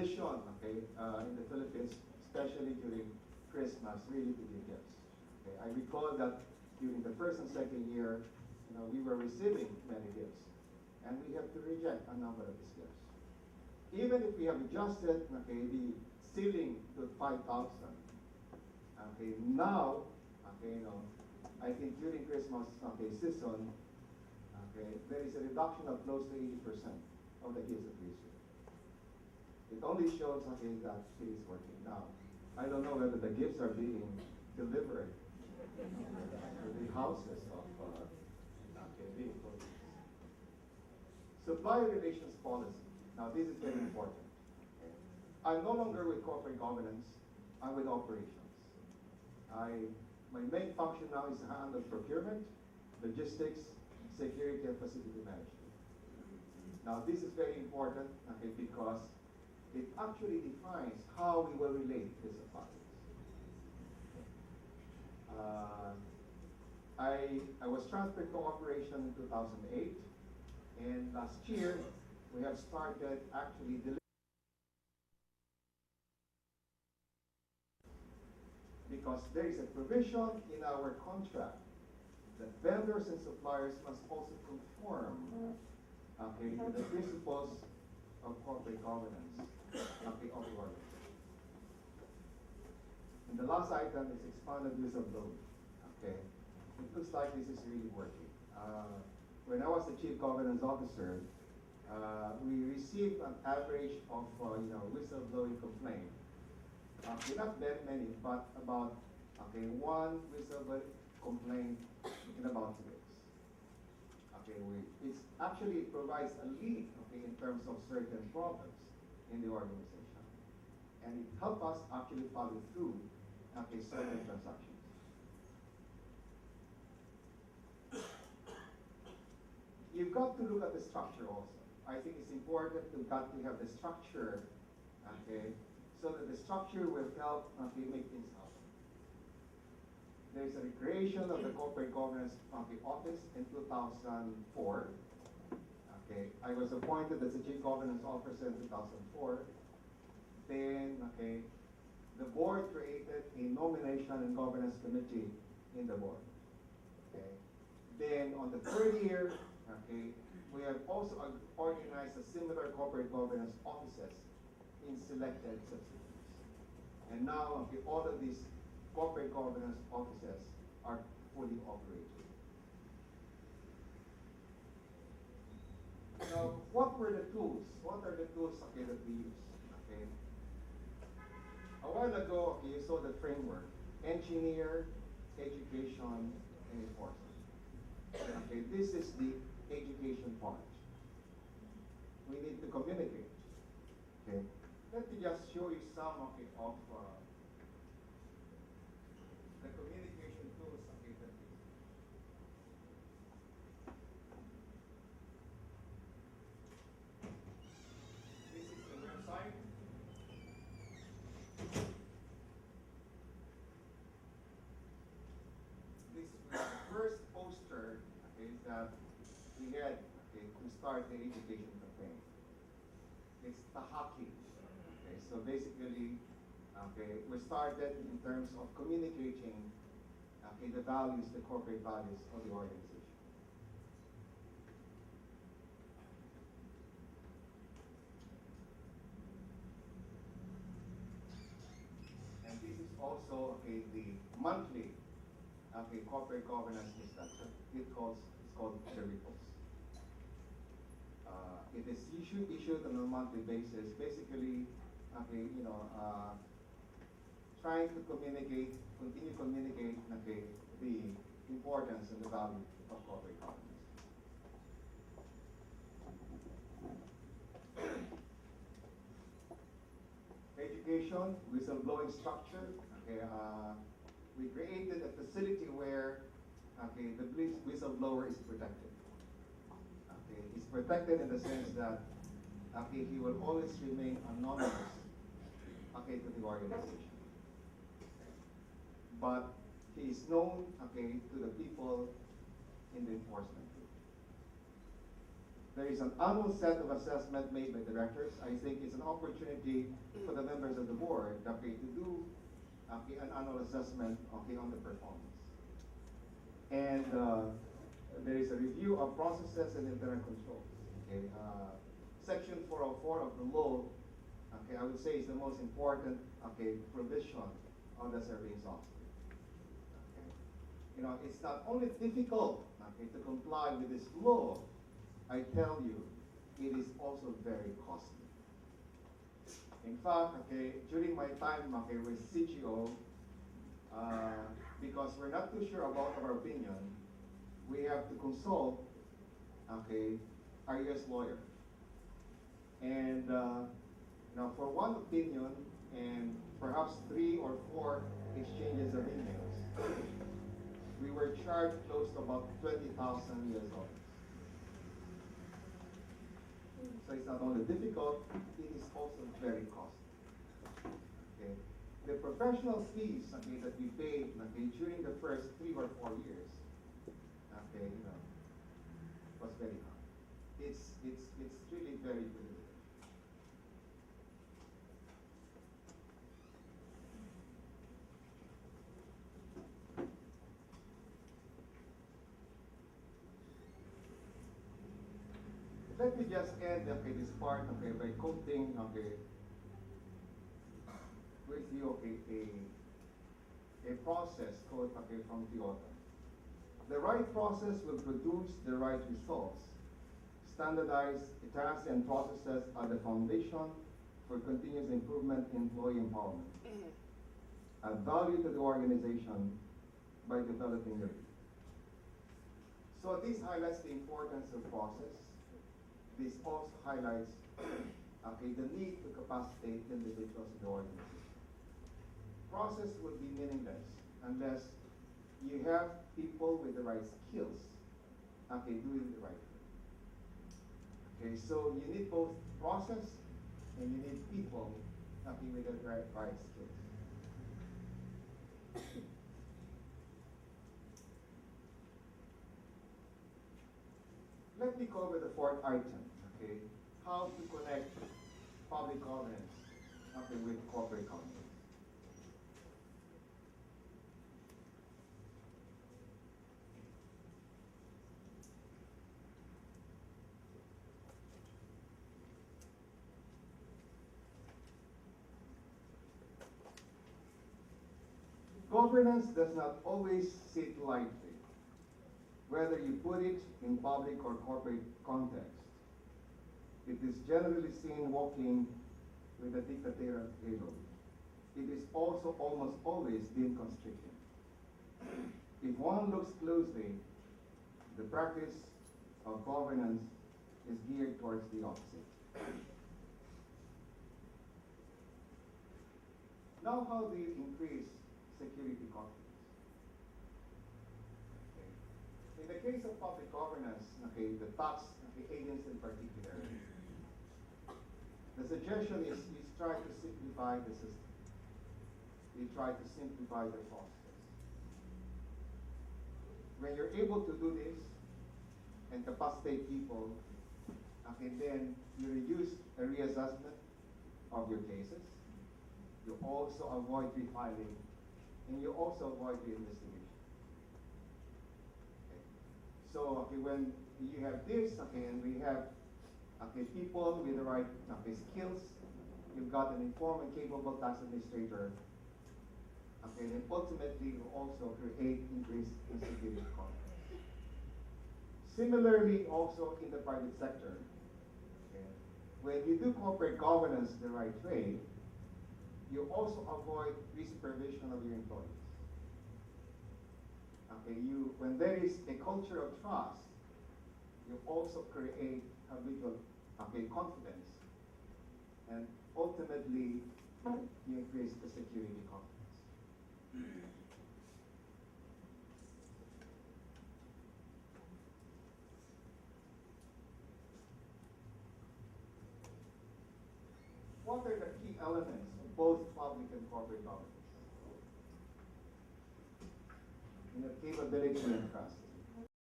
tradition, okay, in the Philippines, especially during Christmas, really to give gifts. Okay, I recall that during the first and second year, we were receiving many gifts, and we have to reject a number of these gifts. Even if we have adjusted, okay, the ceiling to 5,000, okay, now, okay, I think during Christmas, okay, season, okay, there is a reduction of close to 80% of the gifts that we receive. It only shows, okay, that it is working. Now, I don't know whether the gifts are being delivered to the houses of vehicles. Supplier relations policy. Now, this is very important. Okay. I'm no longer with corporate governance. I'm with operations. My main function now is to handle procurement, logistics, security, and facility management. Now, this is very important, okay, because it actually defines how we will relate with suppliers. I was transferred to operation in 2008, and last year we have started actually delivering, because there is a provision in our contract that vendors and suppliers must also conform, okay, to the principles of corporate governance, okay, of the organization. And the last item is expanded use of load. Okay, it looks like this is really working. When I was the chief governance officer, we received an average of whistleblowing complaint. Not very many, but about one whistleblower complaint in about 2 weeks. Okay, it actually provides a lead, okay, in terms of certain problems in the organization, and it helps us actually follow through, okay, certain transactions. You've got to look at the structure also. I think it's important to have the structure, okay, so that the structure will help, okay, make things happen. There is a creation of the corporate governance, okay, office in 2004. Okay, I was appointed as the chief governance officer in 2004. Then, okay, the board created a nomination and governance committee in the board. Okay, then on the third year, okay, we have also organized a similar corporate governance offices in selected subsidiaries. And now, okay, all of these corporate governance offices are fully operating. Now, what were the tools? What are the tools, okay, that we use? Okay. A while ago, okay, you saw the framework: engineer, education, and enforcement. Okay, this is the education part. We need to communicate. Okay, let me just show you some of the communication tools. Okay, that we use. This is the website. This is the first poster, okay, that we had, okay, to start the education campaign. It's Tahaki. Okay, so basically, okay, we started in terms of communicating, okay, the values, the corporate values of the organization. And this is also, okay, the monthly, okay, corporate governance discussion. It's called the reports. It is issued on a monthly basis, basically, okay, trying to communicate, continue communicate, okay, the importance and the value of corporate governance. Education, whistleblowing structure. Okay, we created a facility where, okay, the whistleblower is protected. Okay, he's protected in the sense that, okay, he will always remain anonymous, okay, to the organization. But he is known, okay, to the people in the enforcement group. There is an annual set of assessment made by directors. I think it's an opportunity for the members of the board, okay, to do an annual assessment, okay, on the performance. And there is a review of processes and internal controls. Okay, Section 404 of the law, okay, I would say is the most important, okay, provision on the surveying software. Okay. You know, it's not only difficult, okay, to comply with this law, I tell you, it is also very costly. In fact, okay, during my time, okay, with CGO, because we're not too sure about our opinion, we have to consult, okay, our US lawyer. And now for one opinion and perhaps 3 or 4 exchanges of emails, we were charged close to about $20,000 US. So it's not only difficult, it is also very costly. Okay. The professional fees, okay, that we paid, okay, during the first 3 or 4 years, okay, you know, was very high. It's really very good. Let me just end, okay, this part, okay, by quoting, okay, with you, okay, a process quote, okay, from Toyota. The right process will produce the right results. Standardized tasks and processes are the foundation for continuous improvement in employee empowerment. Add value to the organization by developing it. So this highlights the importance of process. This also highlights, okay, the need to capacitate individuals in the organization. Process would be meaningless unless you have people with the right skills, okay, doing the right thing. Okay, so you need both process and you need people, okay, with the right skills. Let me cover the 4th item, okay? How to connect public governance, okay, with corporate governance. Governance does not always sit lightly, whether you put it in public or corporate context. It is generally seen walking with a dictatorial halo. It is also almost always been constricting. If one looks closely, the practice of governance is geared towards the opposite. Now, how do you increase security confidence? Okay. In the case of public governance, okay, the tax agents in particular, the suggestion is you try to simplify the system. You try to simplify the process. When you're able to do this and capacitate people, okay, then you reduce a reassessment of your cases. You also avoid refiling, and you also avoid reinvestigation. Okay. So, okay, when you have this, okay, and we have, okay, people with the right, okay, skills, you've got an informed and capable tax administrator, okay, and ultimately you also create increased security confidence. Similarly, also in the private sector, okay, when you do corporate governance the right way, you also avoid re-supervision of your employees. Okay, when there is a culture of trust, you also create habitual, okay, confidence, and ultimately you increase the security confidence. What are the key elements of both public and corporate governance? You know, capability and trust.